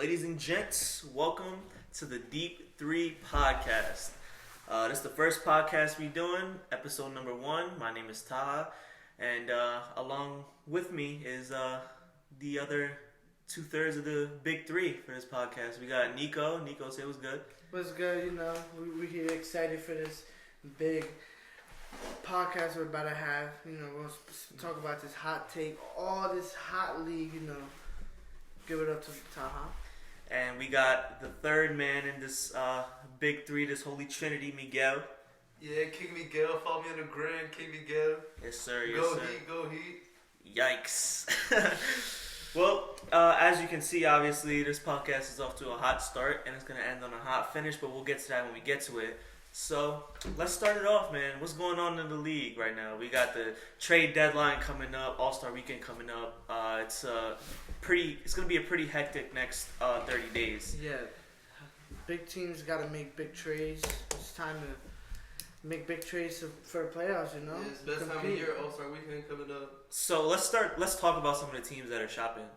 Ladies and gents, welcome to the Deep3 Podcast. This is the first podcast we're doing, episode number 1. My name is Taha, and along with me is the other 2/3 of the big three for this podcast. We got Nico. Nico, say what's good. What's good? You know, we're here excited for this big podcast we're about to have. You know, we'll talk about this hot take, all this hot league, you know. Give it up to Taha. And we got the third man in this big three, this holy trinity, Miguel. Yeah, King Miguel, follow me on the gram, King Miguel. Yes, sir. Yes, go sir. Heat, go Heat. Yikes. Well, as you can see, obviously, this podcast is off to a hot start, and it's going to end on a hot finish, but we'll get to that when we get to it. So, let's start it off, man. What's going on in the league right now? We got the trade deadline coming up, All-Star Weekend coming up. It's going to be a pretty hectic next 30 days. Yeah. Big teams got to make big trades. It's time to make big trades for playoffs, you know? Yeah, it's the best time of year, All-Star Weekend coming up. So, let's talk about some of the teams that are shopping.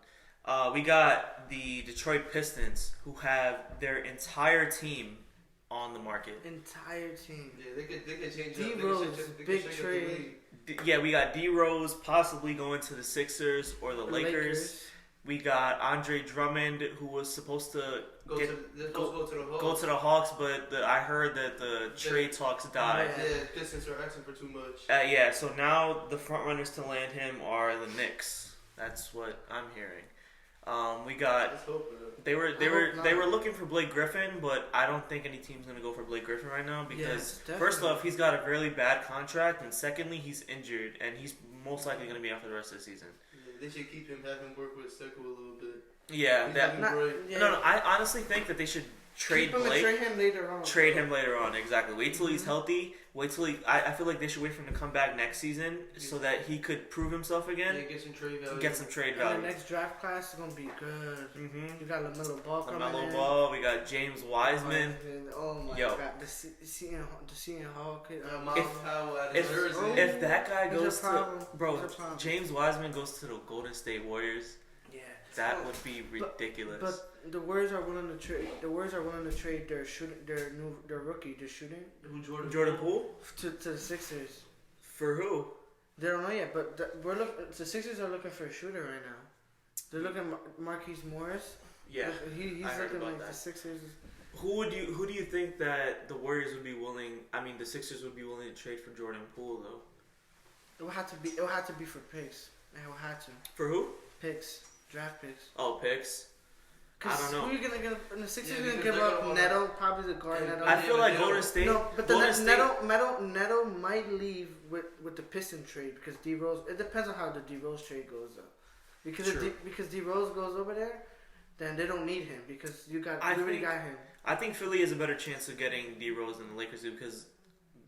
We got the Detroit Pistons, who have their entire team on the market. Entire team. Yeah, they could change D up. Rose, big trade. Yeah, we got D Rose possibly going to the Sixers or the Lakers. We got Andre Drummond, who was supposed to go to the Hawks. Go to the Hawks, but I heard that the trade talks died. Yeah, Pistons are asking for too much. Yeah, so now the front runners to land him are the Knicks. That's what I'm hearing. We got. They were looking for Blake Griffin, but I don't think any team's gonna go for Blake Griffin right now because first off, he's got a really bad contract, and secondly, he's injured, and he's most likely gonna be out for the rest of the season. Yeah, they should keep him, have him work with Seco a little bit. Yeah, No. I honestly think that they should trade Blake. Trade him later on. Trade him later on, exactly. Wait till he's healthy. Wait till I feel like they should wait for him to come back next season so that he could prove himself again. Yeah, get some trade value. And the next draft class is gonna be good. Mm-hmm. You got LaMelo Ball coming in. LaMelo Ball. We got James Wiseman. Oh my God, the Seton Hall kid. If that guy goes to James Wiseman goes to the Golden State Warriors. That would be ridiculous. But the Warriors are willing to trade. The Warriors are willing to trade their rookie, their shooting. Who Jordan Poole to the Sixers. For who? They don't know yet, but the Sixers are looking for a shooter right now. They're looking at Marquise Morris. Yeah, he's looking like that. The Sixers. Who do you think that the Warriors would be willing? I mean, the Sixers would be willing to trade for Jordan Poole though. It would have to be for picks. It would have to. For who? Picks. Draft picks. Oh, picks. I don't know. Who are you gonna get? And the Sixers are gonna give up Neto, probably the guard Neto. I feel like Golden State. No, but Neto might leave with the Piston trade because D Rose. It depends on how the D Rose trade goes though. Because D Rose goes over there, then they don't need him because you already got him. I think Philly has a better chance of getting D Rose than the Lakers do because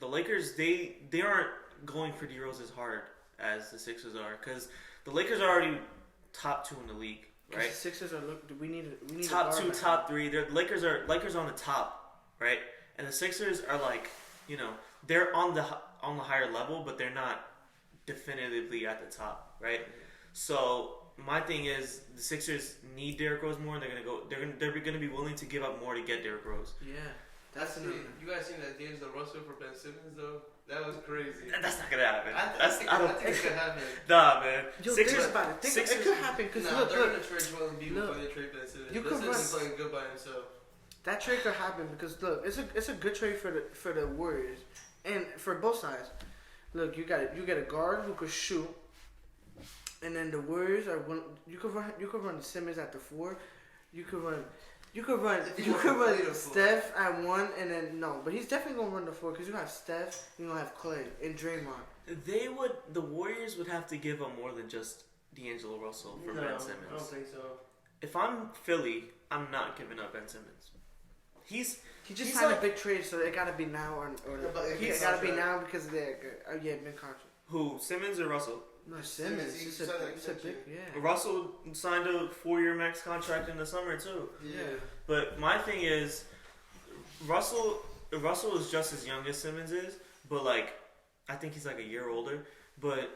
the Lakers they aren't going for D Rose as hard as the Sixers are because the Lakers are already top 2 in the league, right? The Sixers are we need top 2, top 3. The Lakers are on the top, right? And the Sixers are like, they're on the higher level, but they're not definitively at the top, right? So my thing is the Sixers need Derrick Rose more, and they're gonna be willing to give up more to get Derrick Rose. Yeah, you guys seen that D'Angelo Russell for Ben Simmons though? That was crazy. That's not gonna happen. I don't think it could happen. Nah, man. Yo, think about it. It could happen because they're gonna trade Joel Embiid before they trade Ben Simmons. Ben Simmons playing good by himself. That trade could happen because look, it's a good trade for the Warriors and for both sides. Look, you get a guard who could shoot, and then the Warriors are you could run Simmons at the 4. You could run Steph at 1 and then but he's definitely gonna run the 4 because you have Steph, you gonna have Clay and Draymond. The Warriors would have to give up more than just D'Angelo Russell for Ben Simmons. I don't think so. If I'm Philly, I'm not giving up Ben Simmons. He just signed a big trade, so it gotta be now or it gotta be now because of big contract. Who, Simmons or Russell? No, Simmons. It's a big, Russell signed a 4-year max contract in the summer too. Yeah. But my thing is, Russell is just as young as Simmons is, but I think he's like a year older. But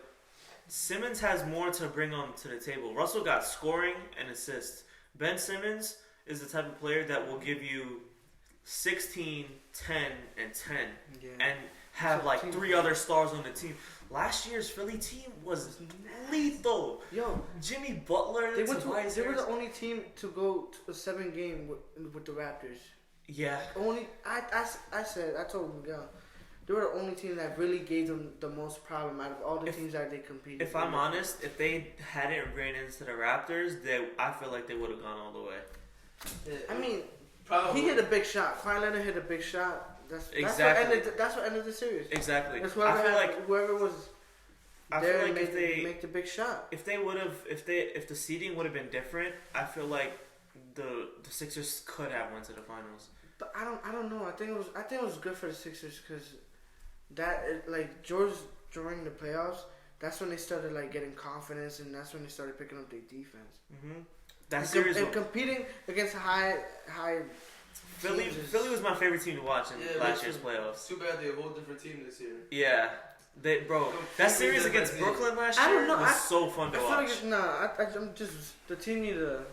Simmons has more to bring on to the table. Russell got scoring and assists. Ben Simmons is the type of player that will give you 16, 10, and 10, and have like 3 other stars on the team. Last year's Philly team was lethal. Yo, Jimmy Butler. they were the only team to go to a 7-game with the Raptors. Yeah. I told Miguel, they were the only team that really gave them the most problem out of all the teams that they competed. If I'm honest, if they hadn't ran into the Raptors, I feel like they would have gone all the way. Yeah, I mean, probably. he hit a big shot. Kawhi Leonard hit a big shot. That's what ended the series. Exactly. That's I feel like whoever was there if they make the big shot. If the seeding would have been different, I feel like the Sixers could have went to the finals. But I don't know. I think it was good for the Sixers because George during the playoffs, that's when they started like getting confidence, and that's when they started picking up their defense. Mm-hmm. That series and competing against high. Philly was my favorite team to watch in last year's playoffs. Too bad they're a whole different team this year. Yeah. That series against Brooklyn last year was so fun to watch. I'm just the team need to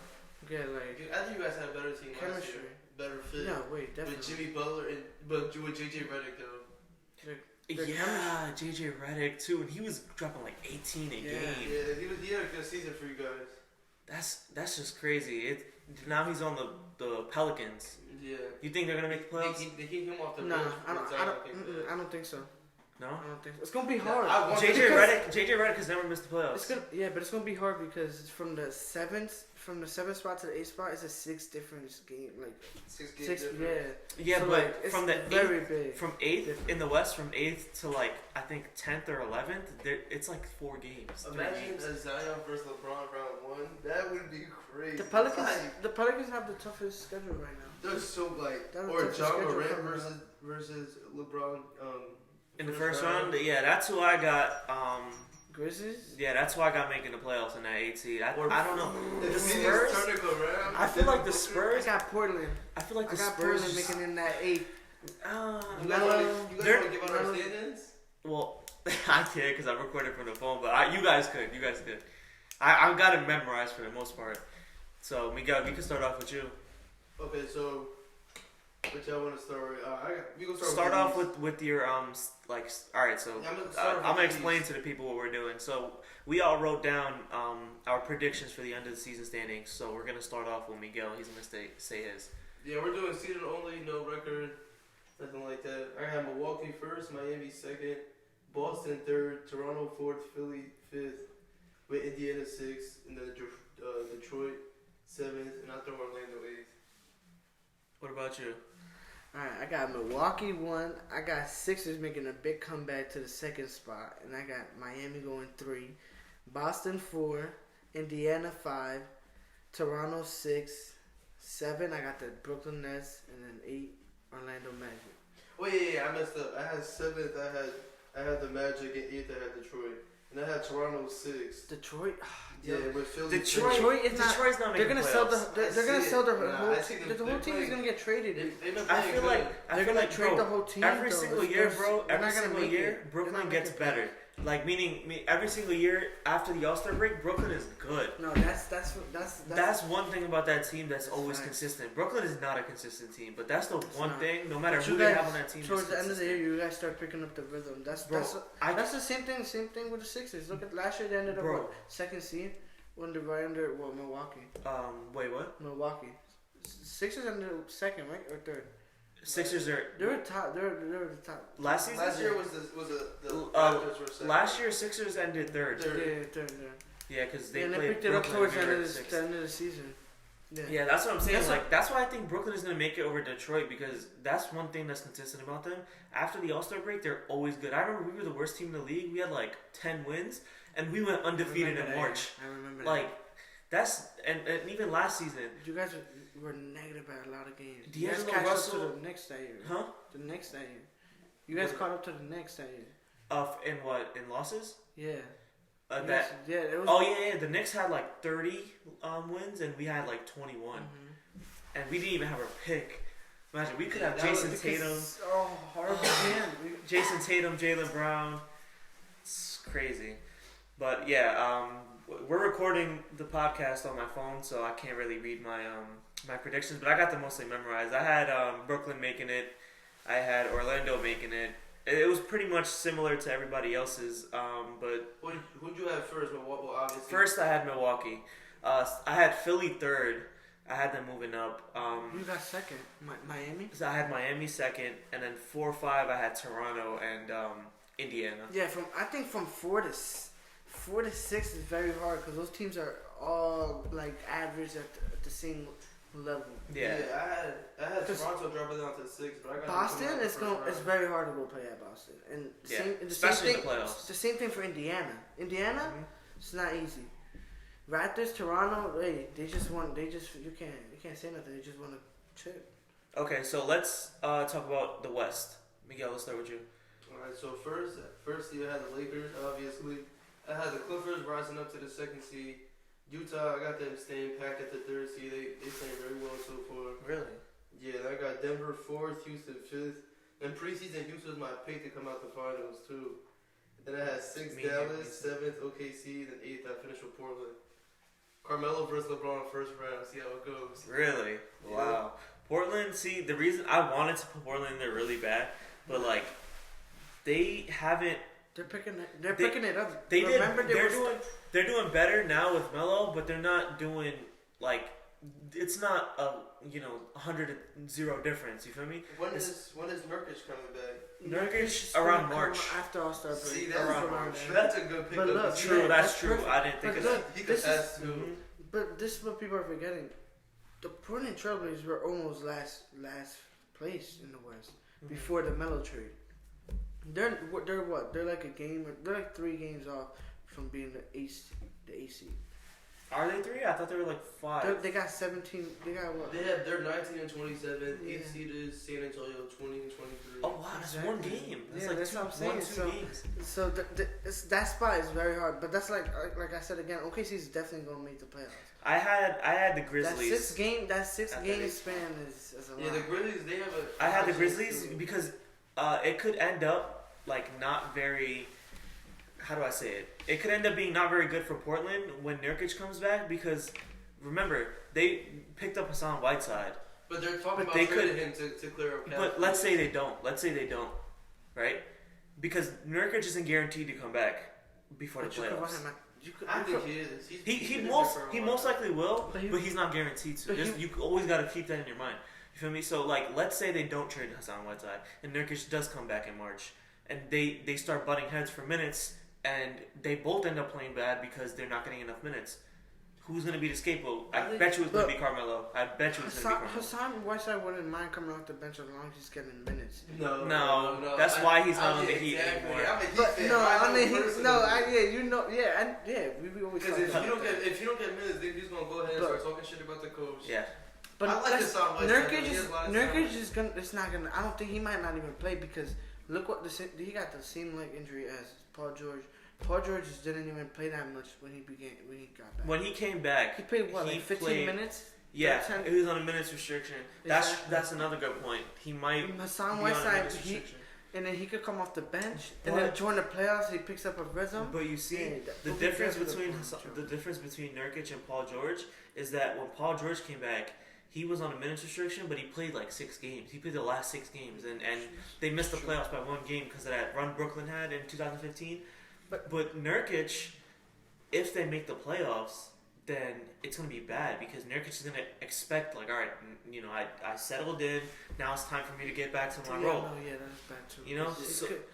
get like. I think you guys had a better team last year. Better fit. Yeah, wait, definitely. With Jimmy Butler but with JJ Redick though. Yeah, JJ Redick too, and he was dropping like 18 a game. Yeah, he had a good season for you guys. That's just crazy. Now he's on the Pelicans. Yeah. You think they're gonna make the playoffs? They keep him off the bench. No, I don't think so. No, I don't think so. It's gonna be hard. JJ Redick has never missed the playoffs. But it's gonna be hard because from the seventh spot to the 8th spot, it's a 6 different game, like 6 games. Yeah, so but like, from the very big. From 8th in the West, from 8th to like I think 10th or 11th, it's like 4 games. Imagine a Zion versus LeBron round 1. That would be crazy. The Pelicans have the toughest schedule right now. They're so like, or John Morant versus LeBron. In the first round, yeah, that's who I got. Grizzlies? Yeah, that's who I got making the playoffs in that 8 seed. I don't know. The Spurs. I feel like the Spurs. I got Portland. I feel like the Spurs Portland making in that 8. You guys want to give out our standings? Well, I can't because I'm recording from the phone, but you guys could. I've got it memorized for the most part. So we can start off with you. Okay, so. Which I want to start. We gonna start off with your like. All right, so I'm gonna explain to the people what we're doing. So we all wrote down our predictions for the end of the season standings. So we're gonna start off with Miguel. He's gonna say his. Yeah, we're doing season only, no record, nothing like that. I have Milwaukee first, Miami second, Boston third, Toronto fourth, Philly fifth, with Indiana sixth, and then Detroit seventh, and I throw Orlando eighth. What about you? Alright, I got Milwaukee 1. I got Sixers making a big comeback to the 2nd spot. And I got Miami going 3. Boston 4. Indiana 5. Toronto 6. 7, I got the Brooklyn Nets. And then 8, Orlando Magic. Oh, yeah, I messed up. I had 7th, I had the Magic, and 8th, I had Detroit. And I had Toronto 6. Detroit? Yeah, with Philly. Detroit's not making they're gonna playoffs. they're gonna sell the whole team is gonna get traded. I feel like they're gonna trade the whole team. Every single year, bro. Every single year, Brooklyn gets better. Like meaning every single year after the All-Star break, Brooklyn is good. No, that's one thing about that team that's always consistent. Brooklyn is not a consistent team, but that's the one thing. No matter who they have on that team, towards the end of the year, you guys start picking up the rhythm. That's the same thing. Same thing with the Sixers. Look at last year, they ended up 2nd seed, right under Milwaukee. Wait, what? Milwaukee. Sixers ended up 2nd, right, or 3rd? Sixers are. They were top. They were the top. Last year was the Raptors were second. Last year Sixers ended 3rd. Third. Yeah, because they picked it up towards the end of the season. Yeah, that's what I'm saying. That's why I think Brooklyn is gonna make it over Detroit because that's one thing that's consistent about them. After the All-Star break, they're always good. I remember we were the worst team in the league. We had like 10 wins, and we went undefeated in March. I remember that. That's and even last season. You guys were negative by a lot of games. You guys catch up to the next that year. Huh? The next that year. You guys caught up to the next that year. In what? In losses? Yeah. It was. Oh yeah. The Knicks had like 30 wins, and we had like 21, and we didn't even have our pick. Imagine we could have Jason Tatum. Jason Tatum, Jaylen Brown. It's crazy, but yeah. We're recording the podcast on my phone, so I can't really read my predictions, but I got them mostly memorized. I had Brooklyn making it. I had Orlando making it. It was pretty much similar to everybody else's, but Who'd you have first? Well, obviously. first I had Milwaukee. I had Philly third. I had them moving up. You got second, Miami. So I had Miami second, and then 4-5 I had Toronto and Indiana. Yeah, I think from 4 to 6 is very hard because those teams are all like average at the same level. Yeah. I had Toronto dropping down to 6, but I got Boston. It's very hard to go play at Boston, and especially in the playoffs. It's the same thing for Indiana. It's not easy. Raptors, Toronto, they just want. You can't say nothing. They just want to chip. Okay, so let's talk about the West. Miguel, let's start with you. Alright, so first you had the Lakers, obviously. I had the Clippers rising up to the 2nd seed. Utah, I got them staying packed at the 3rd seed. They playing very well so far. Really? Yeah, I got Denver 4th, Houston 5th. And preseason, Houston was my pick to come out the finals too. Then I had 6th Dallas, 7th OKC, then 8th I finished with Portland. Carmelo versus LeBron first round. See how it goes. Really? Yeah. Wow. Portland. See, the reason I wanted to put Portland in there really bad, but like they haven't. They're picking it up. They're doing better now with Melo, but they're not doing like it's not a 100-0 difference. You feel me? When is Nurkic coming back? Nurkic around March. After All-Star break. See, that's around March. That's a good pick. But look, True, yeah, that's true. perfect. I didn't think of that. He could pass too. Mhm. But this is what people are forgetting. The Portland Trailblazers were almost last place in the West before the Melo trade. They're what? They're like a game. They're like 3 games off from being the AC. Are they 3? I thought they were like 5. They got 17. They got what? They're 19 and 27. Yeah. 8th seed is San Antonio 20 and 23. Oh wow, that's one game. That's Yeah, like that's what I'm saying. 2 games. So that spot is very hard. But that's like I said again. OKC is definitely gonna make the playoffs. I had the Grizzlies. That six I game think- span is a lot. Yeah, the Grizzlies, they have a... I had the Grizzlies because it could end up like not very. How do I say it? It could end up being not very good for Portland when Nurkic comes back because remember they picked up Hassan Whiteside. But they're talking But about they trading him to clear up cap. But let's say they don't, right? Because Nurkic isn't guaranteed to come back before the playoffs. I think he is. He most likely will, but he's not guaranteed to. You always got to keep that in your mind. You feel me? So like, let's say they don't trade Hassan Whiteside, and Nurkic does come back in March, and they start butting heads for minutes, and they both end up playing bad because they're not getting enough minutes. Who's gonna be the scapegoat? I bet you it's gonna be Carmelo. I bet you it's gonna be Carmelo. Hassan Whiteside wouldn't mind coming off the bench as long as he's getting minutes. No. That's why he's not on the Heat anymore. I'm a Heat But fan. no, I mean, we always Because talk if about you don't that. get minutes, then he's gonna go ahead and start talking shit about the coach. Yeah. But I like Hassan Whiteside. Nurkic is gonna. It's not gonna. I don't think he might not even play because look what he got the same like injury as Paul George. Paul George just didn't even play that much when he got back. When he came back, he played what, like 15 minutes? Yeah, he was on a minutes restriction. That's another good point. He might Hassan be Whiteside, on a minutes restriction. and then he could come off the bench, and then during the playoffs he picks up a rhythm. But you see, the difference between Nurkic and Paul George is that when Paul George came back, he was on a minutes restriction, but he played like 6 games. He played the last 6 games, and they missed the playoffs by 1 game because of that run Brooklyn had in 2015. But Nurkic, if they make the playoffs, then it's going to be bad because Nurkic is going to expect, like, all right, I settled in. Now it's time for me to get back to my role. No, yeah, that's bad too.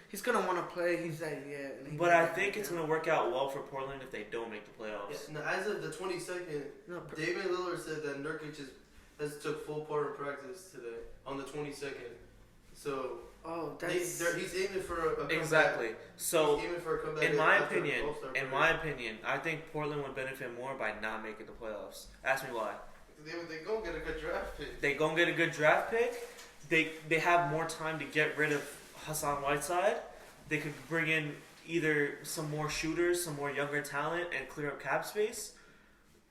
He's going to want to play. He's like, yeah. But I think it's going to work out well for Portland if they don't make the playoffs. Yeah, now, as of the 22nd, David Lillard said that Nurkic has took full part in practice today on the 22nd. So... he's aiming for a comeback. Exactly. So, he's aiming for a comeback in my opinion, I think Portland would benefit more by not making the playoffs. Ask me why. They gonna get a good draft pick. They gonna get a good draft pick. They have more time to get rid of Hassan Whiteside. They could bring in either some more shooters, some more younger talent, and clear up cap space,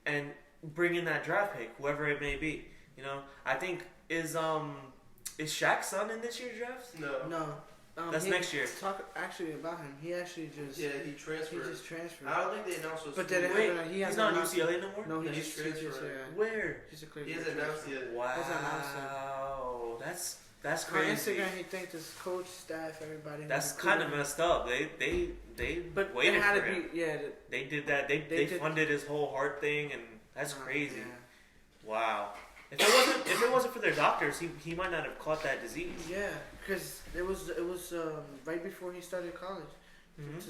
and bring in that draft pick, whoever it may be. I think is Shaq's son in this year's draft? No. That's next year. Talk actually about him. He actually just he transferred. He just transferred. I don't think they announced what But school. then He's not in UCLA no more? No, Yeah, he he's just transferred. Where? He's a clear. He hasn't announced yet. Wow. That's On crazy. Instagram, he thanked his coach, staff, everybody. That's kind of messed up. They But waited it had for to him. be, yeah. They did that. They funded his whole heart thing, and that's crazy. Yeah. Wow. If it wasn't for their doctors, he might not have caught that disease. Yeah, because it was right before he started college.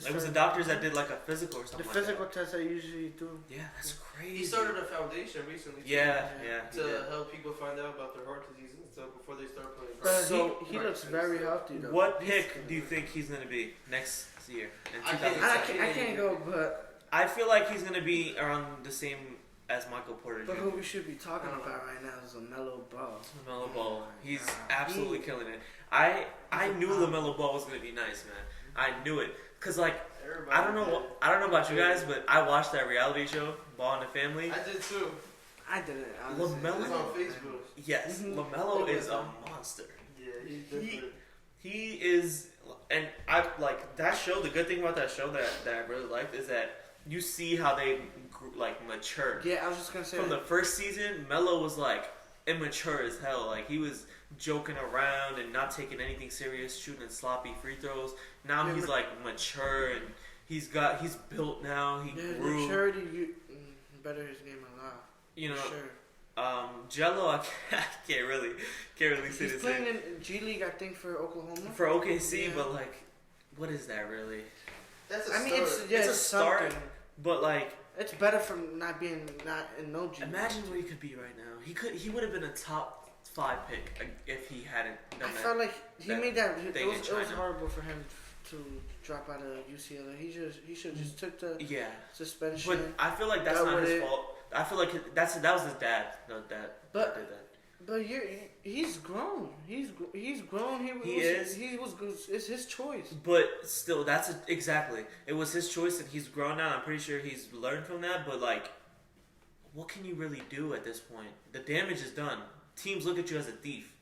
It was the doctors that did like a physical or something. The physical test I usually do. Yeah, that's crazy. He started a foundation recently. Yeah. To help people find out about their heart disease and stuff before they start playing. But So- he looks very healthy though. What pick do you think he's gonna be next year in I 2000? I can't go, but I feel like he's gonna be around the same as Michael Porter but Jr. who we should be talking about right now is LaMelo Ball. LaMelo Ball. He's God. absolutely killing it. I knew LaMelo Ball was gonna be nice, man. I knew it, cause like Everybody I don't know about you guys, but I watched that reality show, Ball in the Family. I did too. I didn't. Honestly. LaMelo- It was on Facebook. Yes, Mhm. LaMelo is a monster. Yeah, he's different. He is, and I like that show. The good thing about that show that I really liked is that you see how they like mature. Yeah, I was just gonna say From the first season, Melo was like immature as hell. Like he was joking around and not taking anything serious, shooting sloppy free throws. Now Yeah, he's like mature and he's built now. He grew. maturity, better his game a lot. You know, Sure. Jello, I can't really see He's this playing thing. in G League, I think, for Oklahoma. For OKC, Yeah. but like, what is that really? That's a I mean, start. It's a it's start. something. But like, It's better from not in no G League. imagine where he could be right now. He would have been a top 5 pick if he hadn't I done that. felt like he that made that. thing in It was China. horrible for him to drop out of UCLA. He should just took the Yeah, suspension. but I feel like that's That not would his it- fault. I feel like that was his dad. No, dad But- did that. But he's grown. He's grown. He is. He was. It's his choice. But still, exactly. It was his choice, and he's grown now. I'm pretty sure he's learned from that. But like, what can you really do at this point? The damage is done. Teams look at you as a thief,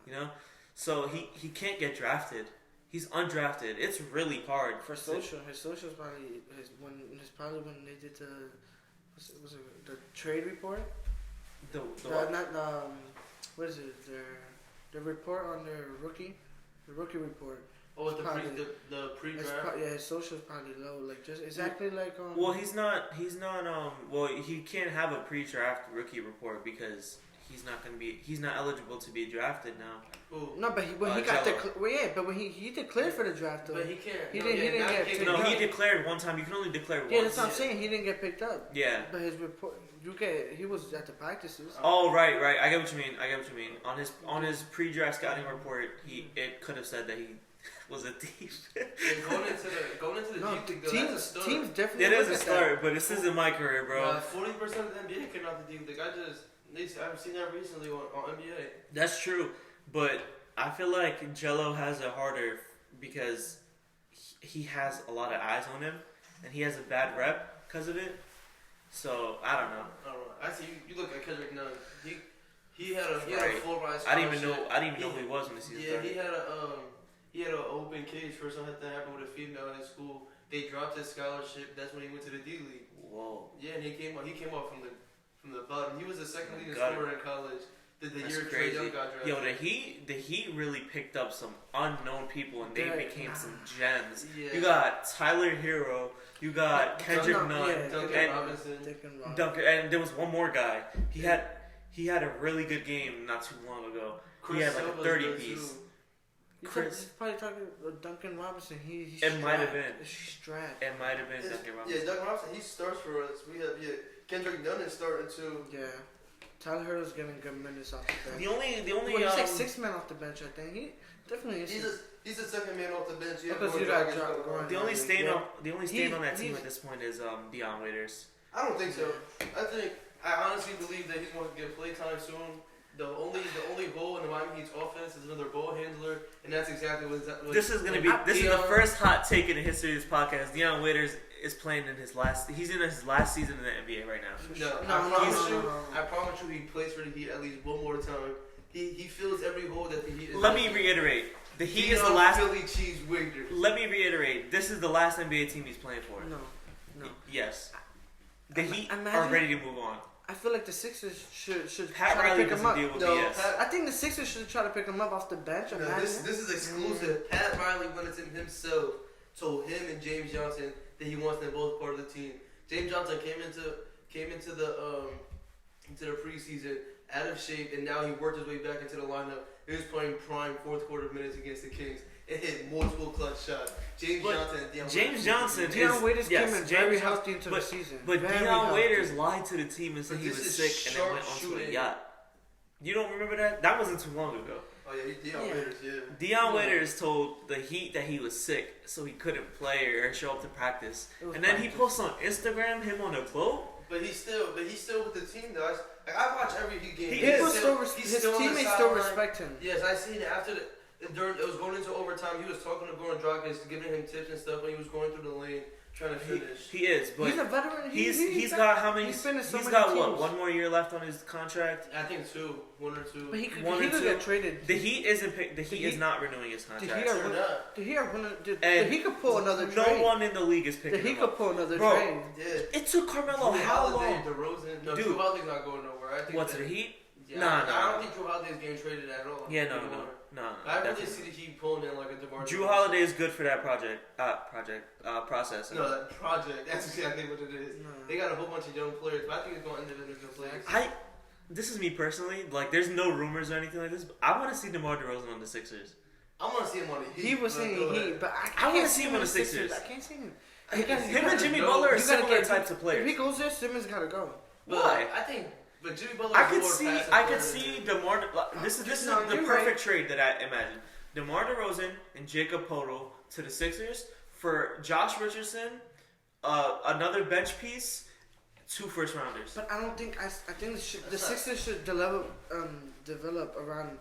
you know. So he can't get drafted. He's undrafted. It's really hard For social, his socials probably when they did was it the trade report? The what? Not what is it? The report on the rookie report. Oh, the probably- pre-draft. Yeah, his socials probably low. Like just exactly like Well, he's not. Well, he can't have a pre-draft rookie report because he's not eligible to be drafted now. Ooh. No, but when he got Jello. but when he declared for the draft though. But he can't. He didn't get picked picked No, up. he declared one time. You can only declare once. Yeah, that's what I'm saying. He didn't get picked up. Yeah. But his report, he was at the practices. Oh, right. I get what you mean. On his pre-draft scouting report, it could have said that he was a thief. And going into the No, Deep League, though, that's a start. teams definitely. It is look a at start, but this isn't my career, bro. 40% of the NBA came out the Deep League. I've seen that recently on NBA. That's true, but I feel like Jello has it harder because he has a lot of eyes on him, and he has a bad rep because of it. So I don't know. I see. You look at Kendrick Nunn. He had a Right. full ride. I didn't even know who he was when the season Yeah, started. he had an open cage for something that happened with a female in his school. They dropped his scholarship. That's when he went to the D League. Whoa. Yeah, and he came off from the bottom. He was the second leading Got it. scorer in college. The That's year Trae crazy. Young got drafted. Yo, the Heat really picked up some unknown people and they Yeah. became some gems. Yeah. You got Tyler Hero, you got Kendrick No, Nunn, yeah, Duncan and Robinson. Duncan, and there was one more guy. He had a really good game not too long ago. He had like a Silva's 30 good, too. piece. He's probably talking Duncan Robinson. He's It might have been. strapped. It might have been Duncan Yeah, Robinson. Duncan Robinson. He starts for us. We have Kendrick Nunn is starting too. Yeah. Tyler Hero's getting good minutes off the bench. The only Well, he's like 6 men off the bench, I think. He definitely is. He's the second man off the bench. Yeah, Because Goran you got Dragic John got Goran. the only stain Yeah. on that team he's- at this point is Deion Waiters. I don't think so. I honestly believe that he's going to get play time soon. The only hole in the Miami Heat's offense is another ball handler, and that's exactly what. This is the first hot take in the history of this podcast. Deion Waiters is playing in his last. He's in his last season in the NBA right now. I promise you, he plays for the Heat at least one more time. He fills every hole that the Heat is. Let me reiterate. The Heat is the last. Philly cheese wigger. Let me reiterate. This is the last NBA team he's playing for. No. Yes. The Heat are ready to move on. I feel like the Sixers should Pat try Riley to pick him up. deal with BS. I think the Sixers should try to pick him up off the bench. This is exclusive. Pat Riley went to himself, told him and James Johnson that he wants them both part of the team. James Johnson came into the preseason out of shape, and now he worked his way back into the lineup. He was playing prime fourth quarter minutes against the Kings. It hit multiple clutch shots. James Johnson Deion Waiters came in very healthy into the season. But Deion Waiters lied to the team and said he was sick and then went onto a yacht. You don't remember that? That wasn't too long ago. Oh yeah, Deion Waiters, yeah. Deion Waiters told the Heat that he was sick, so he couldn't play or show up to practice. And then he posts on Instagram him on a boat. But he's still with the team though. I watch every Heat game. His teammates still respect him. Yes, I seen it after it was going into overtime. He was talking to Goran Dragic, giving him tips and stuff when he was going through the lane trying to finish. He is, but he's a veteran. He's got how many? He's got what? One more year left on his contract. I think one or two. But he could get traded. The Heat is not renewing his contract. The Heat could pull another trade. No one in the league is picking. The Heat could pull another Bro, trade. Yeah. It took Carmelo how long? DeRozan. No, Drew Holiday's not going nowhere. I think what's the Heat? Yeah, I don't think Drew Holiday's getting traded at all. Yeah, no. I really see the Heat pulling in like a DeMar. Drew Holiday is good for that process. No, that project. That's exactly what it is. No. They got a whole bunch of young players, but I think it's going to end up in good players. This is me personally. Like, there's no rumors or anything like this. But I want to see DeMar DeRozan on the Sixers. I want to see him on the Heat. He was saying Heat, but I want to see him on the Sixers. I can't see him. Him and Jimmy Butler are similar types of players. If he goes there, Simmons gotta go. Why? I think. But Jimmy Butler. I could see DeMar. This is the perfect trade that I imagine. DeMar DeRozan and Jacob Poeltl to the Sixers for Josh Richardson, another bench piece, 2 first rounders. But I don't think I think the Sixers should develop around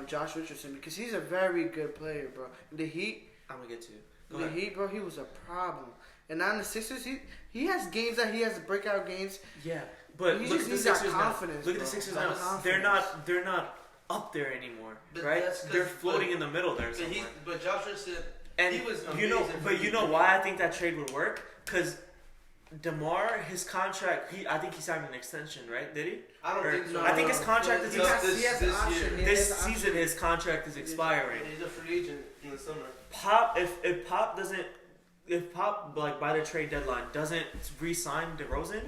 Josh Richardson because he's a very good player, bro. The Heat. I'm gonna get to the Heat, bro. He was a problem, and now in the Sixers, he has games that he has breakout games. Yeah. But look at the Sixers now. Look at the Sixers now. They're not up there anymore, right? They're floating in the middle there somewhere. But Josh Richardson, and he was you know why I think that trade would work? Because DeMar, his contract, I think he signed an extension, right? Did he? I don't think so. I think his contract is this year. This season, his contract is expiring. He's a free agent in the summer. If Pop like by the trade deadline doesn't re-sign DeRozan,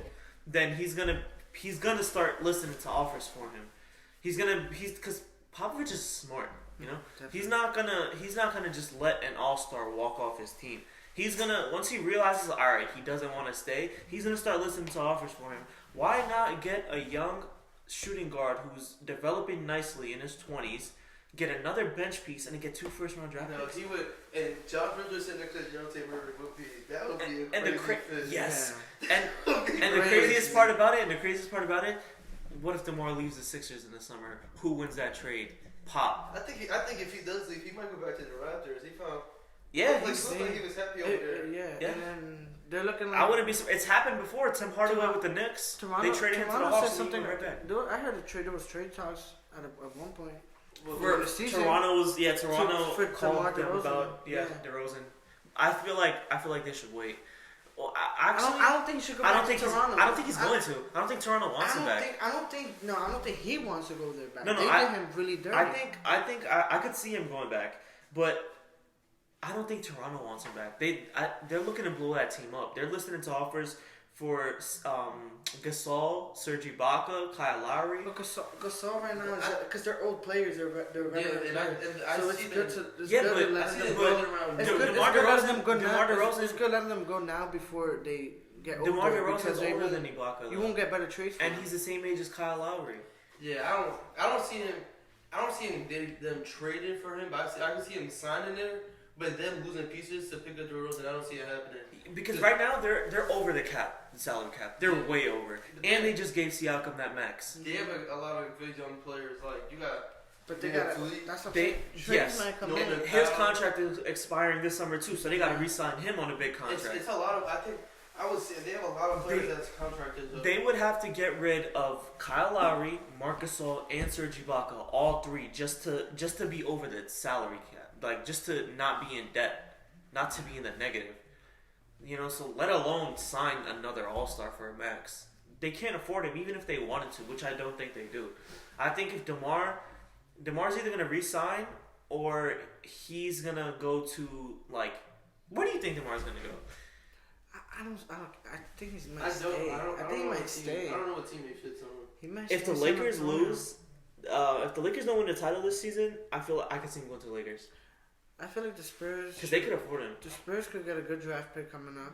then he's gonna start listening to offers for him. Because Popovich is smart, you know. Definitely. He's not gonna just let an all-star walk off his team. He's gonna, once he realizes, all right, he doesn't want to stay, he's gonna start listening to offers for him. Why not get a young shooting guard who's developing nicely in his 20s, get another bench piece, and get 2 first-round draft picks? He would, and Josh Richardson next to Dejounte Murray would be a crazy fit. Yes. Yeah. And the craziest part about it, what if DeMar leaves the Sixers in the summer? Who wins that trade? Pop. I think if he does leave, he might go back to the Raptors. He found. Yeah, he was happy over there. Yeah. And then they're looking like. I wouldn't be. It's happened before. Tim Hardaway with the Knicks. They traded him to the Hawks. Something right back. I heard there was trade talks at one point. For the season. Toronto called them about DeRozan. I feel like they should wait. Well, I don't think he should go back to Toronto. I don't think he's going to. I don't think Toronto wants him back. I don't think he wants to go there back. No, they did him really dirty. I think I could see him going back, but I don't think Toronto wants him back. They're looking to blow that team up. They're listening to offers for Gasol, Serge Ibaka, Kyle Lowry. But Gasol right now, because they're old players, they're veteran players. So it's good to It's good letting them go now before they get older. DeMar DeRozan's older than Ibaka. You won't get better trades. And he's the same age as Kyle Lowry. Yeah, I don't see him. I don't see them traded for him, but I can see him signing there. But them losing pieces to pick up DeRozan, I don't see it happening. Because right now they're over the cap, the salary cap. They're way over, and they just gave Siakam that max. They have a lot of good young players. Like you got. But they got. That's what yes. And his contract is expiring this summer too, so they got to re-sign him on a big contract. It's a lot of. I think I would say they have a lot of players that's contracted. Though. They would have to get rid of Kyle Lowry, Marc Gasol, and Serge Ibaka, all three, just to be over the salary cap, like just to not be in debt, not to be in the negative. You know, so let alone sign another All-Star for a max. They can't afford him, even if they wanted to, which I don't think they do. I think if DeMar's either gonna re-sign or he's gonna go to like. Where do you think DeMar's gonna go? I think he might stay. I think he might stay. I don't know what team he fits on. He might. If the Lakers lose, if the Lakers don't win the title this season, I feel like I could see him going to the Lakers. I feel like the Spurs, because they could afford him. The Spurs could get a good draft pick coming up.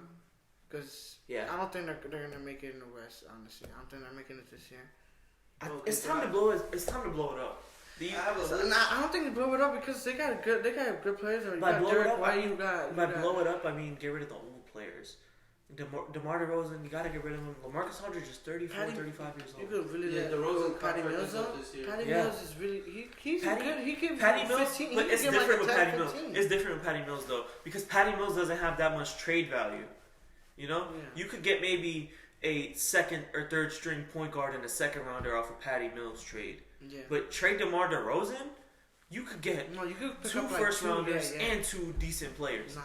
Because I don't think they're gonna make it in the West. Honestly, I don't think they're making it this year. It's time to blow it. It's time to blow it up. I don't think they blow it up because they got good players. By blow it up, blow it up, I mean get rid of the old players. DeMar DeRozan, you gotta get rid of him. LaMarcus Aldridge is 34, 35 years old. You could really let DeRozan Patty Mills up. Patty Mills is really he's good. He gives Patty Mills, 15, but it's different with Patty Mills. 15. It's different with Patty Mills though, because Patty Mills doesn't have that much trade value. You know, you could get maybe a second or third string point guard and a second rounder off of Patty Mills trade. Yeah. But trade DeMar DeRozan, you could get two first rounders and two decent players.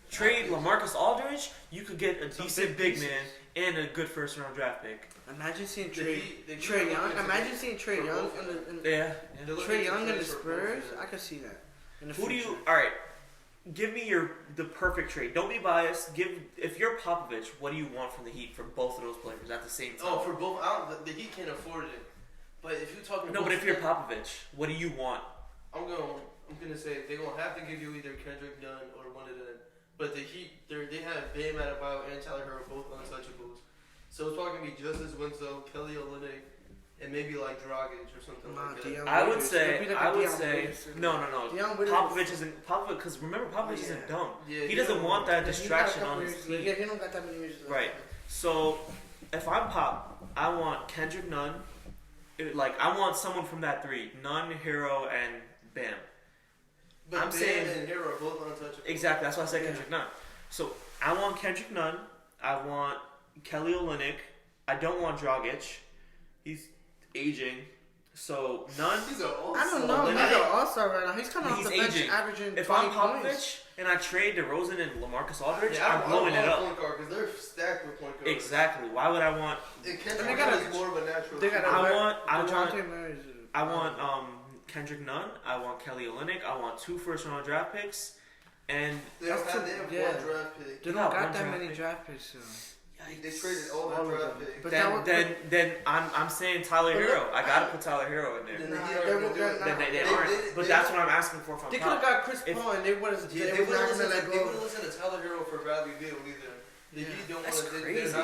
Trade LaMarcus Aldridge, you could get a decent big man and a good first round draft pick. Imagine seeing Trae Young. Imagine seeing Trae Young Trae Young in the Spurs. I could see that. Who do you? All right, give me the perfect trade. Don't be biased. If you're Popovich, what do you want from the Heat for both of those players at the same time? Oh, for both, the Heat can't afford it. But if you're talking, but if you're Popovich, what do you want? I'm gonna say they're gonna have to give you either Kendrick Nunn or one of them. But the Heat, they have Bam Adebayo and Tyler Hero both untouchables. So it's probably gonna be Justice Winslow, Kelly Olynyk, and maybe like Dragic or something like that. I would say no. Popovich isn't Popovich because remember Popovich isn't dumb. Yeah, he doesn't want that distraction on his team. Yeah, he don't got that many years left. Right. So if I'm Pop, I want Kendrick Nunn. I want someone from that three: Nunn, Hero, and Bam. But I'm saying and Hero are both untouchable. Exactly. That's why I said Kendrick Nunn. So I want Kendrick Nunn. I want Kelly Olynyk. I don't want Dragic. He's aging. So Nunn. He's an all-star. I don't know. He's an all-star right now. He's coming off the bench averaging. If I'm Popovich and I trade DeRozan and LaMarcus Aldridge, I'm blowing it up. Point guard because they're stacked with point guards. Exactly. Why would I want? And Kendrick Nunn is more of a natural. I want Kendrick Nunn. I want Kelly Olynyk. I want 2 first-round draft picks, and they have one draft pick. They don't got that many draft picks. So. They traded all the draft picks. But then I'm saying Tyler Hero. I gotta put Tyler Hero in there. They aren't. But that's what I'm asking for from. They could have got Chris Paul and they would have. They would have listened to Tyler Hero for Bradley Beal either. That's crazy.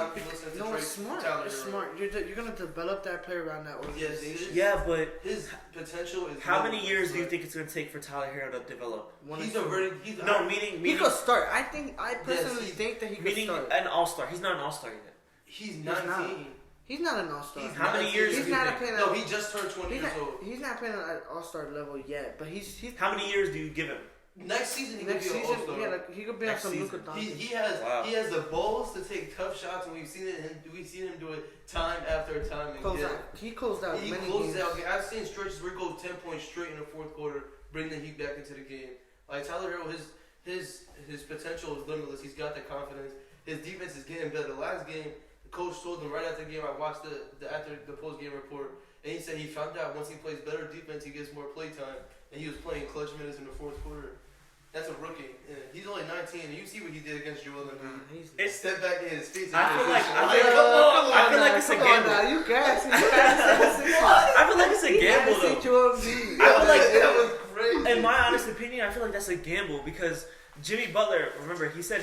No, it's smart. It's smart. You're gonna develop that player around that organization. Yeah, but his potential is. How many years do you think it's gonna take for Tyler Hero to develop? Meaning he could start. I personally think that he could start. An all-star. He's not an all-star yet. He's 19. He's not an all-star. How many years? He's not playing. No, he just turned 20 years old. He's not playing at all-star level yet, but he's. How many years do you give him? Next season he could be an all-star. Yeah, he could be on some Luka Doncic. He has the balls to take tough shots, and we've seen him do it time after time. He closed out. I've seen stretches where he goes 10 points straight in the fourth quarter, bring the Heat back into the game. Like Tyler Hero, his potential is limitless. He's got the confidence. His defense is getting better. The last game, the coach told him right after the game. I watched after the post game report, and he said he found out once he plays better defense, he gets more play time. And he was playing clutch minutes in the fourth quarter. That's a rookie. And he's only 19, and you see what he did against Joel Embiid. It's step back in his face. I feel like it's a gamble. You gassing. I feel like it's a gamble though. I feel like that was crazy. In my honest opinion, I feel like that's a gamble because Jimmy Butler. Remember, he said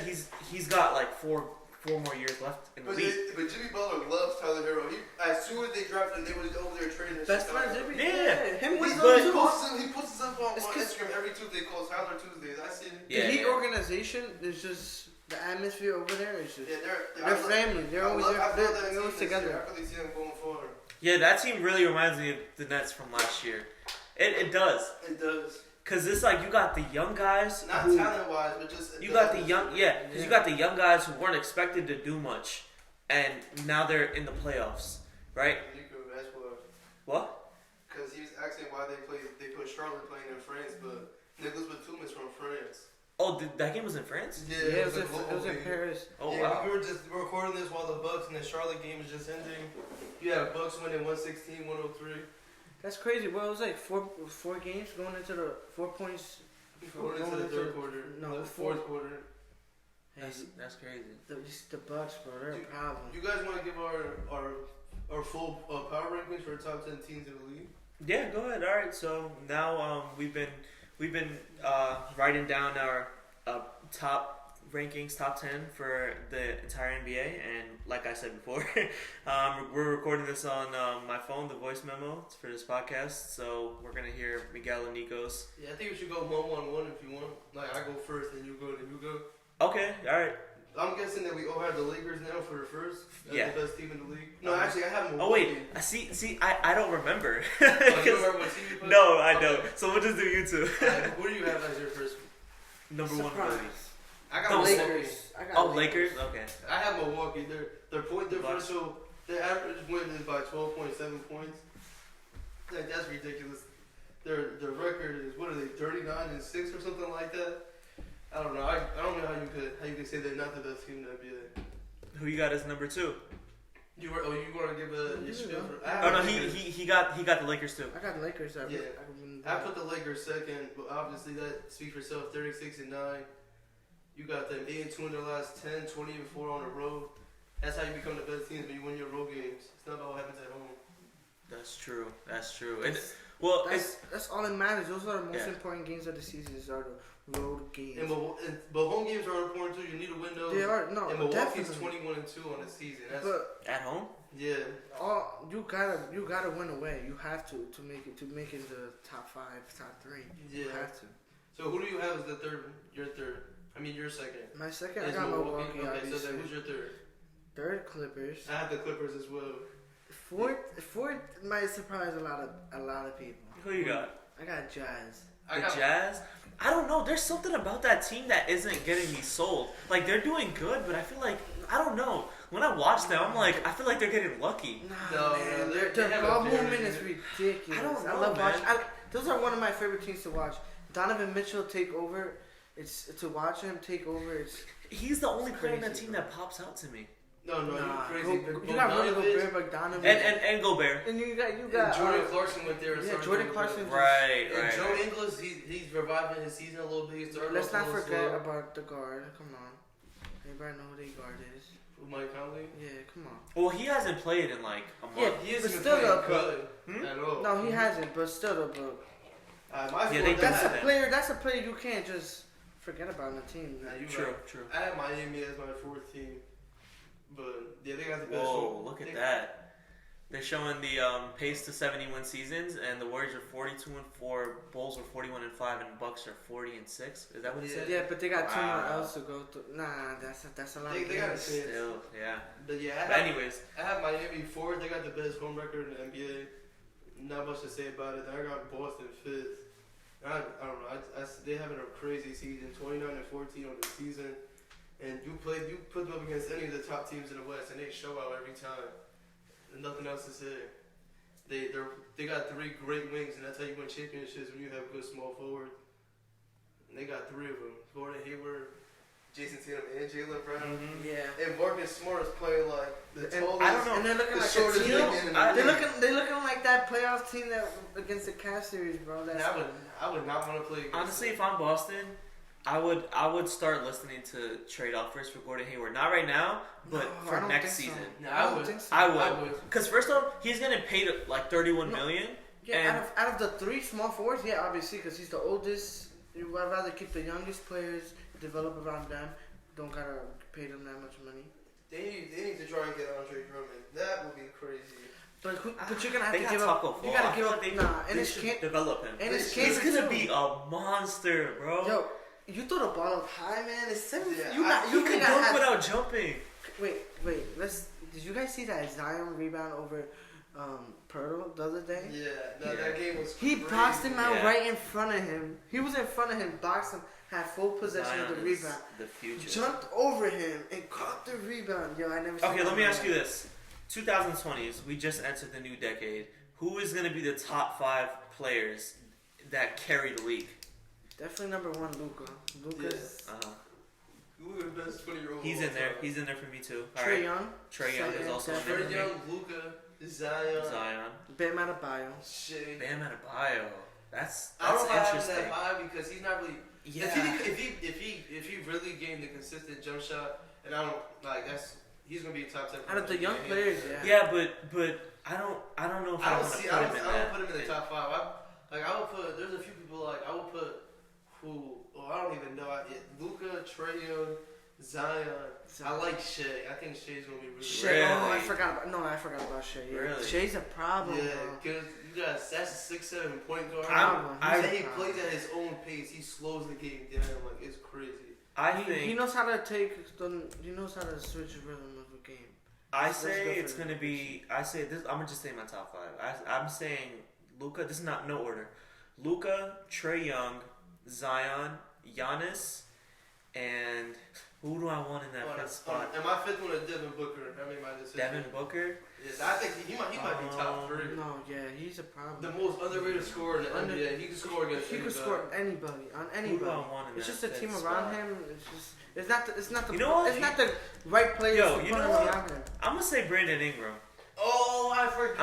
he's got like four more years left in the league. But Jimmy Butler loves Tyler Hero. As soon as they drafted him, they was over there trading. Best friends, yeah. Him with he posts himself on Instagram every Tuesday. Calls Tyler Tuesdays. I see him. Yeah, Heat yeah. organization is just the atmosphere over there. Is just they're I family. They're always I feel that they're team always this year. together. I really see them going forward. Yeah, that team really reminds me of the Nets from last year. It does. It does. Cause it's like you got the young guys. Not who, talent wise, but just you got the young, Cause you got the young guys who weren't expected to do much, and now they're in the playoffs, right? That's What? because he was asking why they put Charlotte playing in France, but Nicholas Batum is from France. Oh, that game was in France. Yeah, it was in Paris. Oh yeah, wow. we were just recording this while the Bucks and the Charlotte game was just ending. You had Bucks winning 116, 103. That's crazy. Well, it was like four games going into the 4 points. Going into the third quarter. No, the fourth quarter. Hey, That's crazy. the Bucks, bro, they're a problem. You guys want to give our full power rankings for the top 10 teams in the league? Yeah, go ahead. All right. So now we've been writing down our top rankings, top 10 for the entire NBA, and like I said before, we're recording this on my phone, the voice memo for this podcast. So we're gonna hear Miguel and Nico's. Yeah, I think we should go 1-1-1 if you want. Like I go first, then you go, then you go. Okay. All right. I'm guessing that we all have the Lakers now for the first. That's Yeah. the best team in the league. No, actually, I have Milwaukee. Oh wait. I don't remember. Oh, you don't remember what team you put? No, I Okay. don't. So we'll just do you two. What do you have as your first? Number Surprise. one. Really. I got Oh, Milwaukee. Lakers. I got Oh, Lakers. Okay. I have Milwaukee. Their point differential, their average win is by 12.7 points. Like that's ridiculous. Their record is what are they 39-6 or something like that. I don't know. I don't know how you could say they're not the best team in the NBA. Who you got as number two? You gonna give your spiel for? Oh no, he got the Lakers too. I got the Lakers. I put the Lakers second, but obviously that speaks for itself. 36-9. You got them 8-2 in their last 10, 20-4 on the road. That's how you become the best teams when you win your road games. It's not about what happens at home. That's true. That's true. That's all that matters. Those are the most important games of the season. Are the road games. But home games are important too. You need to win those. They are and Milwaukee's definitely 21-2 on the season. That's, but at home. yeah. you gotta win away. You have to make it the top 5, top 3. Yeah. You have to. So who do you have as the third? Your third. I mean your second. My second, Is I got Milwaukee. Okay, Obviously. so then who's your third? Third, Clippers. I have the Clippers as well. Fourth might surprise a lot of people. Who you got? I got Jazz. The Jazz? I don't know. There's something about that team that isn't getting me sold. Like, they're doing good, but I feel like, I don't know. When I watch them, I'm like, I feel like they're getting lucky. No, man. they Their have a ball very movement is good- ridiculous. I don't know, love man. watching. Those are one of my favorite teams to watch. Donovan Mitchell take over. It's to watch him take over. He's the only player on that crazy, team bro. that pops out to me. No, you're crazy. You got Rudy Gobert, Bogdanovich, And Gobert. and you got And Jordan Clarkson went there. And yeah, started Jordan doing Clarkson. good. Right. And Joe Ingles, he's reviving his season a little bit. He's starting Let's off not a little forget slow. about the guard. Come on, everybody know who the guard is. Mike Conley. Yeah, come on. Well, he hasn't played in like a month. Yeah, He but isn't still playing though, good at all. No, he hasn't. But still, though, bro. My Yeah, fourth- they That's have a that. player. That's a player you can't just forget about on the team. Nah, you True, right. true. I have Miami as my fourth team, but yeah, they got the best. Whoa, look at that. They're showing the pace to 71 seasons, and the Warriors are 42-4, Bulls are 41-5, and Bucks are 40-6. Is that what it said? Yeah, but they got too much Wow. else to go through. Nah, that's a lot They of gotta games. say it. Still, yeah. But yeah, But anyways, I have Miami fourth. They got the best home record in the NBA. Not much to say about it. Then I got Boston fifth. I don't know. They having a crazy season, 29-14 on the season, and you put them up against any of the top teams in the West, and they show out every time. There's nothing else to say. They got 3 great wings, and that's how you win championships when you have good small forward. And they got 3 of them: Gordon Hayward, Jason Tatum, and Jalen Brown. mhm. Yeah. And Marcus Smart is playing like the And tallest. I don't know. And they're looking The like a shortest team. big man in the league. They're looking like that playoff team that against the Cavs series, bro. That's I would not want to play against honestly, them. if I'm Boston, I would start listening to trade offers for Gordon Hayward. Not right now, but No, I for don't next think so. season. No, I don't think so. I I would. would. Because first off, he's getting paid like 31 million. Yeah, And- out of the 3 small forwards, yeah, obviously, because he's the oldest. I'd rather keep the youngest players, develop around them. Don't gotta pay them that much money. They need to try and get Andre Drummond. That would be crazy. But you're gonna have They to got give Taco up. Fall. You I gotta give feel up. like Nah, and they it's should can't. develop him. And it's They He's can't gonna be a monster, bro. Yo, You throw the ball up high, man. It's 7. Yeah, You can dunk without jumping. Wait. Did you guys see that Zion rebound over Pirtle the other day? Yeah, that game was. He crazy. boxed him out right in front of him. He was in front of him, boxed him, had full possession Zion of the is rebound. the future. Jumped over him and caught the rebound. Yo, I never. Okay, let me ask you this: 2020s, we just entered the new decade. Who is going to be the top 5 players that carry the league? Definitely number 1, Luka. Luka's Luka, the best 20-year-old. He's in there. He's in there for me too. Trae Young. Trae Young is also in there Trae for me. Young, Luka, Zion. Bam Adebayo. Shea. Bam Adebayo. That's I don't have him interesting. that high because he's not really. Yeah. If he really gained the consistent jump shot, and I don't like he's gonna be a top 10. Out of the young players, Yeah, but I don't know if I, I want don't to see. put I him in don't that. put him in the top 5. I would put. There's a few people I would put who. Oh, I don't even know. Luka, Trae Young, Zion. I like Shea. I think Shea's gonna be really Shea. Really? Oh, I forgot about Shea. Yeah. Really? Shea's a problem. Yeah, Bro. because you got that's a 6'7" point guard. I he plays at his own pace. He slows the game down. Like it's crazy. He knows how to he knows how to switch the rhythm of a game. I say it's gonna be. I say this. I'm gonna just say my top 5. I'm saying Luka. This is not no order. Luka, Trae Young, Zion, Giannis, and who do I want in that fifth spot? And my 5th one is Devin Booker. I made my decision. Devin Booker. Yes, I think he might be top 3. No, yeah, he's a problem. The most underrated scorer in the NBA. He can score against He anybody. could score anybody on anybody. Who do I want in It's that just the fifth team spot? around him. It's not the You know what? it's not the right players Yo, to you put know him what? around him. I'm gonna say Brandon Ingram. Oh, I forgot.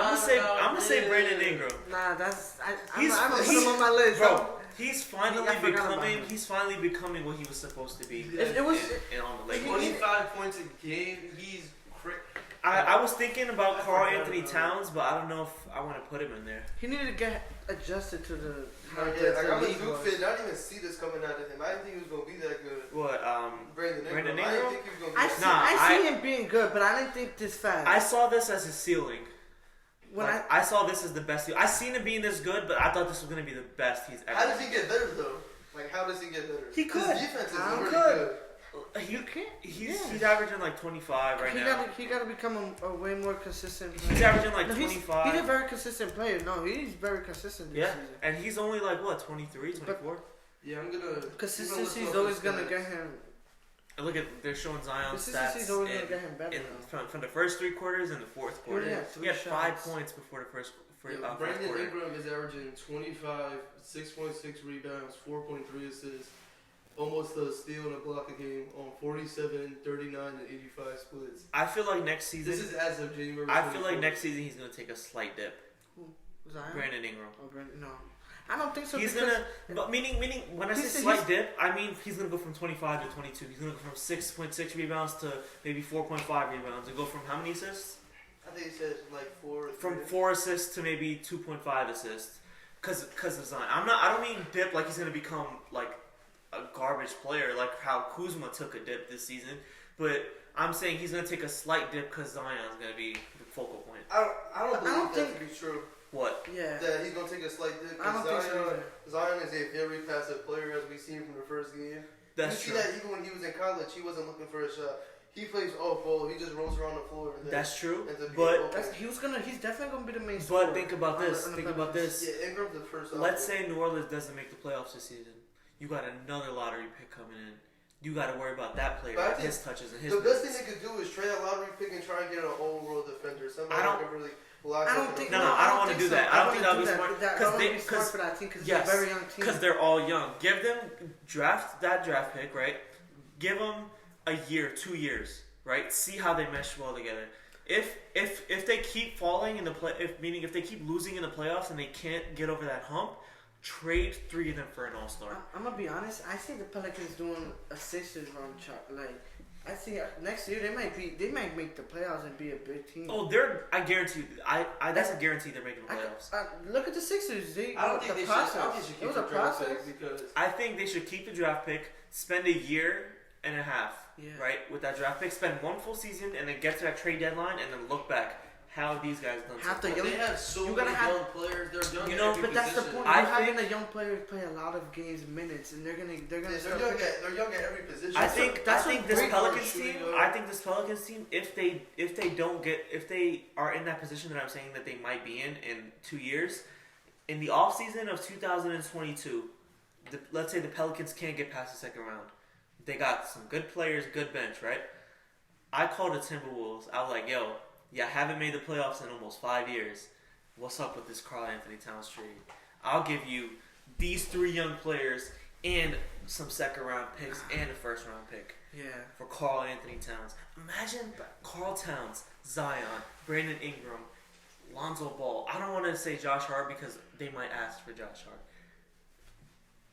I'm gonna say Brandon Ingram. Nah, that's I'm He's- gonna put he's- him on my list, Bro, he's finally I forgot about becoming. him. He's finally becoming what he was supposed to be. It was. in on the Lakers. 25 points a game. He's crazy. I was thinking about I Karl forgot Anthony about Towns, but I don't know if I want to put him in there. He needed to get adjusted to the. I'm a Duke fan. I didn't even see this coming out of him. I didn't think he was gonna be that good. What? Brandon Brandon Ingram. I Ingram? didn't think he was gonna be that I Nah, see him being good, but I didn't think this fast. I saw this as his ceiling. when I saw this as the best. I seen him being this good, but I thought this was gonna be the best he's ever. How does he get better though? Like how does he get better? He could. His defense is He really could. good. He's averaging like 25 right now. He got to become a way more consistent player. He's averaging like No, 25. He's a very consistent player. No, he's very consistent this Yeah, season. and he's only like what 23, 24. Yeah, I'm gonna. Consistency is always gonna get him. And look at they're showing Zion's Consistency stats is always gonna get him better. from the first 3 quarters and the fourth He only quarter. had He had 3 5 shots. points before the first Yeah, fourth Brandon quarter. Ingram is averaging 25, 6.6 rebounds, 4.3 assists, almost a steal and a block a game on 47, 39, and 85 splits. I feel like next season. This is as of January. I feel like 24th. next season he's gonna take a slight dip. Zion? Brandon Ingram. Oh, Brandon, no. I don't think so. He's because gonna, but meaning when I say he's- slight dip, I mean he's gonna go from 25 to 22. He's gonna go from 6.6 rebounds to maybe 4.5 rebounds, and go from how many assists? I think he said like 4. From 4 assists to maybe 2.5 assists, cause of Zion. I don't mean dip like he's gonna become like a garbage player, like how Kuzma took a dip this season, but I'm saying he's gonna take a slight dip because Zion's gonna be the focal point. I don't believe that to be true. What? Yeah. That he's gonna take a slight dip. I don't think so. Zion is a very passive player, as we seen from the first game. That's you true. see that even when he was in college, he wasn't looking for a shot. He plays off ball. He just rolls around the floor. And then That's true. ends up being But open. He's definitely gonna be the main scorer. but think about this. on the Think about Pelicans. this. Yeah, Ingram's the first. Let's say New Orleans doesn't make the playoffs this season. You got another lottery pick coming in. You got to worry about that player, But I and think his touches and his. the best thing minutes. they could do is trade a lottery pick and try and get an all-world defender. Somebody I don't- that can really lock I up don't the- think. No, I don't wanna think do so. that. I don't think wouldn't that'd be do smart, That 'cause would they- be smart 'cause- for that team because Yes, it's a very young team. because they're all young. Give them draft that draft pick, right? Give them a year, 2 years, right? See how they mesh well together. If they keep falling in the meaning if they keep losing in the playoffs and they can't get over that hump, trade 3 of them for an all-star. I'm gonna be honest. I see the Pelicans doing a Sixers run chart. Like I see next year they might make the playoffs and be a big team. Oh, I guarantee you. That's a guarantee they're making the playoffs. Look at the Sixers. I don't think they should. I don't think they should It keep was the a draft process. pick because I think they should keep the draft pick, spend a year and a half, Yeah. right, with that draft pick, spend 1 full season, and then get to that trade deadline, and then look back. how have these guys done? Half the But young, they have so you many gotta have- young players. They're young You at know, every but that's the position. point. I You're having think- a young player play a lot of games, minutes, and they're gonna They're start young, picking- they're young at every position. I think that's I think what this great Pelicans shooting team. guard. I think this Pelicans team, if they are in that position that I'm saying that they might be in 2 years, in the offseason of 2022, let's say the Pelicans can't get past the second round. They got some good players, good bench, right? I called the Timberwolves. I was like, yo, you haven't made the playoffs in almost 5 years. What's up with this Karl Anthony Towns trade? I'll give you these 3 young players and some second round picks and a first round pick Yeah. for Karl Anthony Towns. Imagine Karl Towns, Zion, Brandon Ingram, Lonzo Ball. I don't want to say Josh Hart because they might ask for Josh Hart.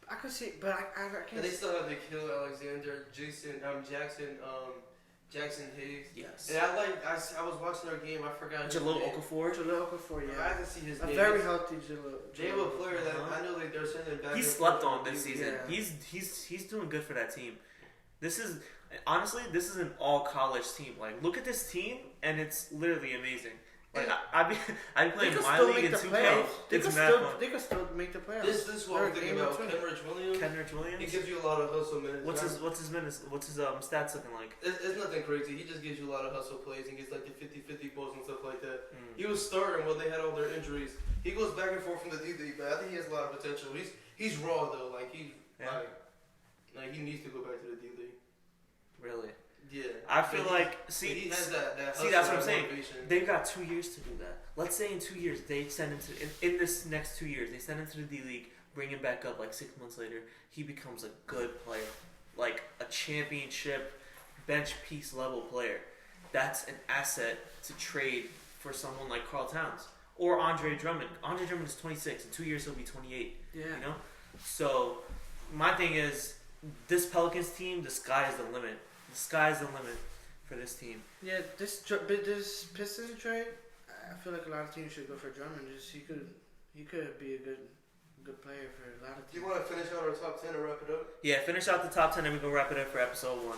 I could see, but I And can't. they still have the Kill Alexander, Jackson Hayes. Yes. And I was watching their game. I forgot his Jalil name. Okafor. Jalil Okafor, I yeah. had to see his A name. very healthy Jalil. They have a player that Uh-huh. I know like they're sending back. He and slept forth on this season. Yeah. He's doing good for that team. This is honestly this is an all college team. Like look at this team and it's literally amazing. Like I be They playing could my still league make in the 2K. playoffs. They It's could mad still, fun. they could still make the playoffs. This is what They're I'm a thinking game or about. two. Kenrich Williams. Kenrich He Williams. gives you a lot of hustle minutes. What's his minutes? What's his stats looking like? It's nothing crazy. He just gives you a lot of hustle plays and gets like the 50-50 balls and stuff like that. Mm. He was starting while they had all their injuries. He goes back and forth from the D League, but I think he has a lot of potential. He's raw though. Like Yeah. like he needs to go back to the D League. Really? Yeah. I feel But like he has that see, hustle, that's what I'm that saying. motivation. They've got 2 years to do that. Let's say in 2 years they send him to in this next 2 years they send him to the D League, bring him back up like 6 months later. He becomes a good player, like a championship bench piece level player. That's an asset to trade for someone like Karl Towns or Andre Drummond. Andre Drummond is 26. In 2 years he'll be 28. Yeah. You know, so my thing is this Pelicans team. The sky is the limit. The sky's the limit for this team. Yeah, this Pistons trade, I feel like a lot of teams should go for Drummond. Just he could be a good player for a lot of Do you teams. want to finish out our top 10 and wrap it up? Yeah, finish out the top 10 and we can wrap it up for episode 1.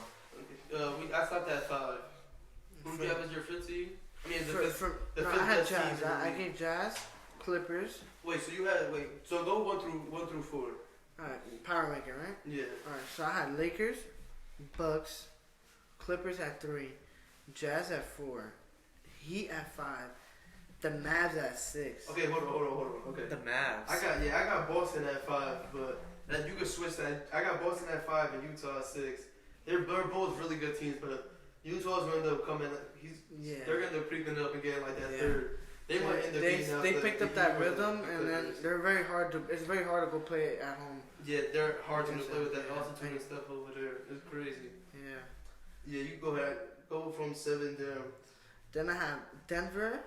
Okay. I stopped at 5. Who do you have as your 5th seed? I mean, the No, fifth I had best team Jazz. in the I league. gave Jazz, Clippers. So go 1 through 4. All right, power ranking, right? Yeah. All right, so I had Lakers, Bucks, Clippers at 3, Jazz at 4, Heat at 5, the Mavs at 6. Okay, hold on. Okay. The Mavs. I got Boston at 5, but that you could switch that. I got Boston at 5 and Utah at 6. They're both really good teams, but Utah's going to end up coming. Yeah. They're going to end up creeping up and getting like that Yeah. third. They might end up beating out they the- picked the up that Heat or the rhythm, and then Clippers. they're very hard to. It's very hard to go play at home. Yeah, they're hard to Yes, play with that yeah. altitude and stuff over there. It's crazy. Yeah. Yeah, you go ahead. Go from 7 down. Then I have Denver,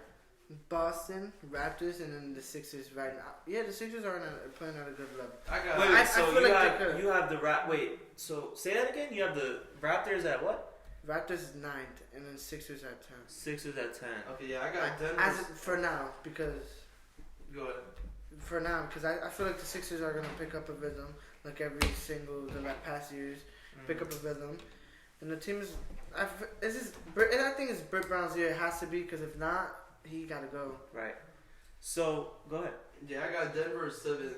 Boston, Raptors, and then the Sixers right now. Yeah, the Sixers are playing at a good level. I got. Wait, I so feel you like have they could. you have the Wait, so say that again. You have the Raptors at what? Raptors is 9th, and then Sixers at 10. Sixers at 10. Okay, yeah, I got Denver. As for now, because Go ahead. I feel like the Sixers are gonna pick up a rhythm like every single past years. Pick up a rhythm, and the team is. I think it's Britt Brown's year. It has to be because if not, he gotta go. Right. So go ahead. Yeah, I got Denver 7th.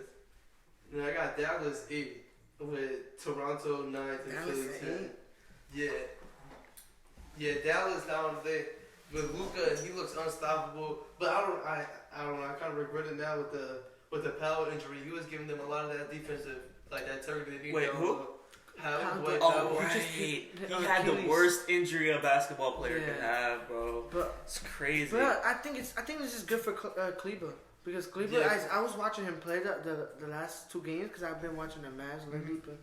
And I got Dallas 8th with Toronto 9th and Dallas Philly 10th. 8? Yeah. Yeah, Dallas down there with Luka, and he looks unstoppable. But I don't know. I kind of regret it now with the Powell injury. He was giving them a lot of that defensive, like that targeted. Wait, who? Powell. Powell. Oh, Powell. right. He He just- had the Achilles. worst injury a basketball player could Yeah. have, bro. But It's crazy. I think this is good for Kleber because Kleber. Yeah. I was watching him play the last 2 games because I've been watching the Mavs lately. But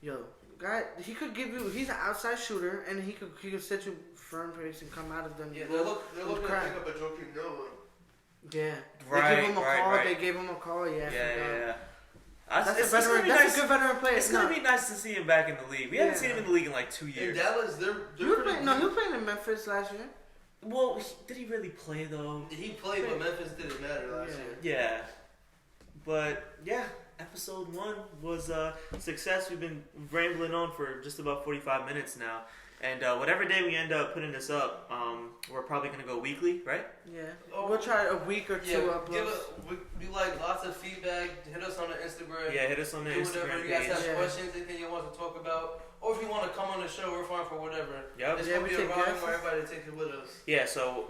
yo, guy, he could give you. He's an outside shooter and he could set you firm place and come out of them. Yeah, they're looking to crap. pick up a Joakim Noah. Yeah. Right, They gave him a right, call. right. They gave him a call. Yeah. Yeah. That's It's a veteran. gonna be That's nice. a good veteran player. It's gonna be nice to see him back in the league. We haven't Yeah. seen him in the league in like 2 In years. Dallas, they're He was pretty playing, no, he was playing in Memphis last year. Well, did he really play though? He played, but Memphis didn't matter last Yeah. year. Yeah. But yeah, episode 1 was a success. We've been rambling on for just about 45 minutes now. And whatever day we end up putting this up, we're probably gonna go weekly, right? Yeah. Oh, We'll try a week or two uploads. We like lots of feedback. Hit us on the Instagram. Yeah, hit us on the Do Instagram whatever. You page. guys have questions, anything you want to talk about, or if you want to come on the show, we're fine for whatever. Yep. It's Yeah, gonna we be a take rhyme guests. where everybody take it with us. Yeah. So